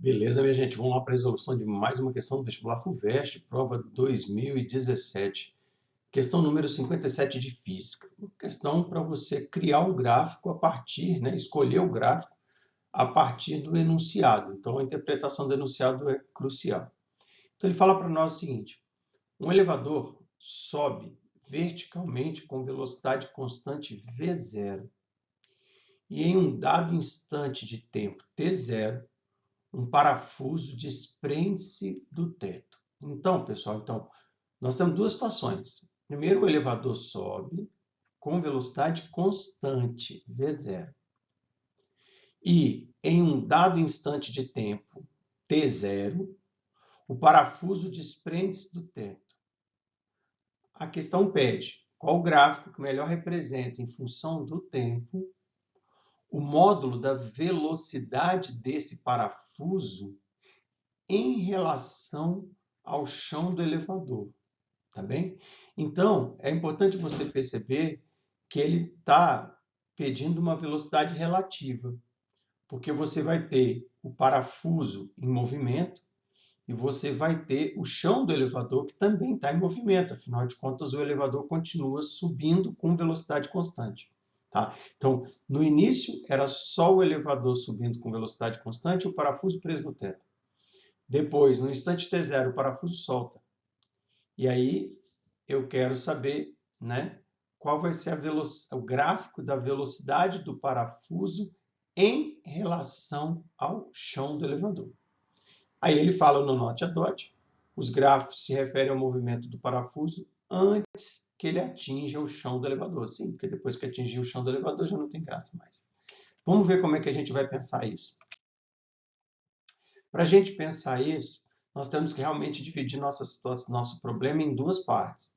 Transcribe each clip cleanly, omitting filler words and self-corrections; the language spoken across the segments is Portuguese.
Beleza, minha gente? Vamos lá para a resolução de mais uma questão do vestibular FUVEST, prova 2017. Questão número 57 de Física. Uma questão para você criar um gráfico a partir, escolher o gráfico a partir do enunciado. Então, a interpretação do enunciado é crucial. Então, ele fala para nós o seguinte: um elevador sobe verticalmente com velocidade constante v0 e em um dado instante de tempo t0, um parafuso desprende-se do teto. Então, pessoal, nós temos duas situações. Primeiro, o elevador sobe com velocidade constante, v0. E em um dado instante de tempo, t0, o parafuso desprende-se do teto. A questão pede qual o gráfico que melhor representa, em função do tempo, o módulo da velocidade desse parafuso em relação ao chão do elevador, tá bem? Então, é importante você perceber que ele está pedindo uma velocidade relativa, porque você vai ter o parafuso em movimento e você vai ter o chão do elevador que também está em movimento. Afinal de contas, o elevador continua subindo com velocidade constante. Tá? Então, no início, era só o elevador subindo com velocidade constante e o parafuso preso no teto. Depois, no instante t0, o parafuso solta. E aí eu quero saber, qual vai ser o gráfico da velocidade do parafuso em relação ao chão do elevador. Aí ele fala no Note a Dot, os gráficos se referem ao movimento do parafuso antes que ele atinja o chão do elevador. Sim, porque depois que atingir o chão do elevador já não tem graça mais. Vamos ver como é que a gente vai pensar isso. Para a gente pensar isso, nós temos que realmente dividir nossa situação, nosso problema em duas partes.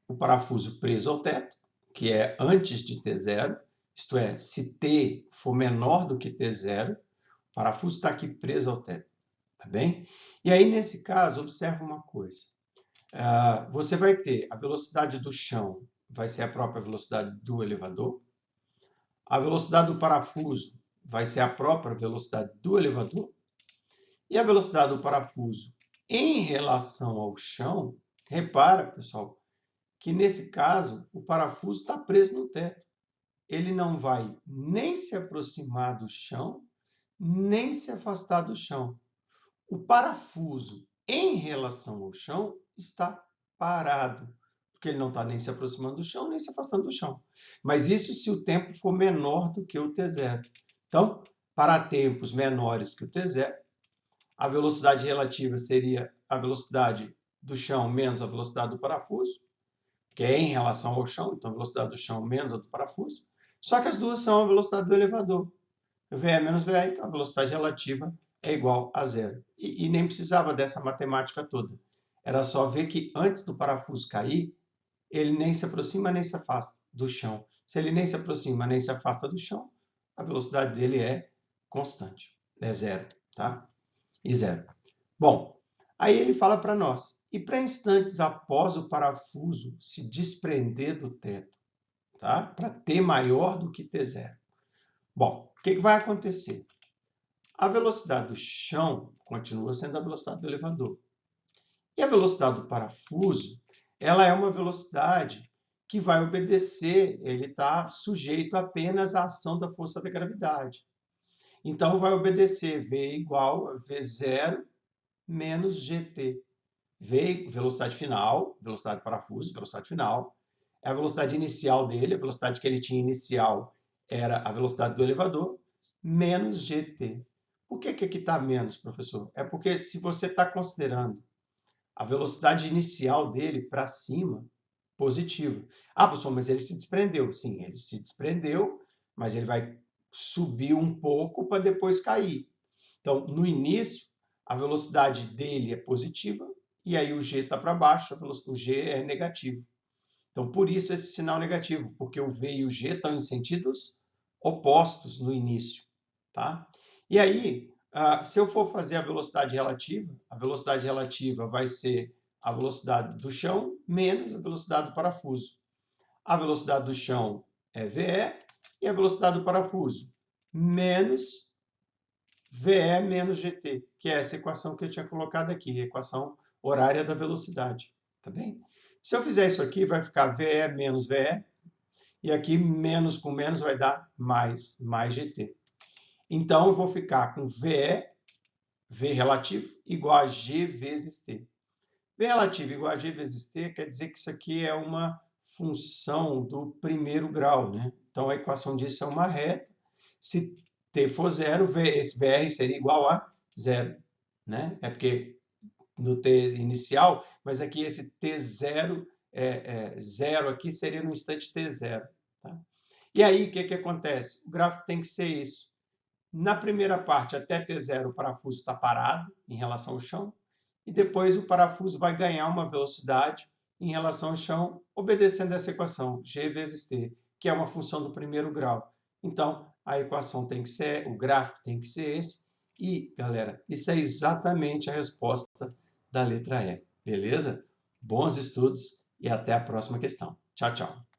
O parafuso preso ao teto, que é antes de T0, isto é, se T for menor do que T0, o parafuso está aqui preso ao teto, tá bem? E aí, nesse caso, observa uma coisa. Você vai ter a velocidade do chão, vai ser a própria velocidade do elevador. A velocidade do parafuso vai ser a própria velocidade do elevador. E a velocidade do parafuso em relação ao chão, repara, pessoal, que nesse caso o parafuso está preso no teto. Ele não vai nem se aproximar do chão, nem se afastar do chão. O parafuso em relação ao chão está parado, porque ele não está nem se aproximando do chão, nem se afastando do chão. Mas isso se o tempo for menor do que o t0. Então, para tempos menores que o t0, a velocidade relativa seria a velocidade do chão menos a velocidade do parafuso, que é em relação ao chão, então a velocidade do chão menos a do parafuso. Só que as duas são a velocidade do elevador. VE menos VA, então a velocidade relativa é igual a zero. E nem precisava dessa matemática toda. Era só ver que antes do parafuso cair, ele nem se aproxima nem se afasta do chão. Se ele nem se aproxima nem se afasta do chão, a velocidade dele é constante, é zero, tá? E zero. Bom, aí ele fala para nós, e para instantes após o parafuso se desprender do teto, tá? Para T maior do que T0. Bom, o que vai acontecer? A velocidade do chão continua sendo a velocidade do elevador. E a velocidade do parafuso, ela é uma velocidade que vai obedecer, ele está sujeito apenas à ação da força da gravidade. Então, vai obedecer V igual a V0 menos GT. V, velocidade final, velocidade do parafuso, velocidade final. É a velocidade inicial dele, a velocidade que ele tinha inicial era a velocidade do elevador, menos GT. Por que aqui está menos, professor? É porque se você está considerando a velocidade inicial dele para cima, positiva. Ah, professor, mas ele se desprendeu. Sim, ele se desprendeu, mas ele vai subir um pouco para depois cair. Então, no início, a velocidade dele é positiva, e aí o g está para baixo, o g é negativo. Então, por isso esse sinal negativo, porque o v e o g estão em sentidos opostos no início. Tá? E aí, se eu for fazer a velocidade relativa vai ser a velocidade do chão menos a velocidade do parafuso. A velocidade do chão é VE e a velocidade do parafuso menos VE menos GT, que é essa equação que eu tinha colocado aqui, a equação horária da velocidade, tá bem? Se eu fizer isso aqui, vai ficar VE menos VE, e aqui menos com menos vai dar mais GT. Então, eu vou ficar com VE, V relativo, igual a G vezes T. V relativo igual a G vezes T quer dizer que isso aqui é uma função do primeiro grau, né? Então, a equação disso é uma reta. Se T for zero, esse VR seria igual a zero, né? É porque no T inicial, mas aqui esse T0, zero aqui seria no instante T0. Tá? E aí, o que acontece? O gráfico tem que ser isso. Na primeira parte, até T0, o parafuso está parado em relação ao chão, e depois o parafuso vai ganhar uma velocidade em relação ao chão, obedecendo essa equação, G vezes T, que é uma função do primeiro grau. Então, a equação tem que ser, o gráfico tem que ser esse, e, galera, isso é exatamente a resposta da letra E, beleza? Bons estudos e até a próxima questão. Tchau, tchau.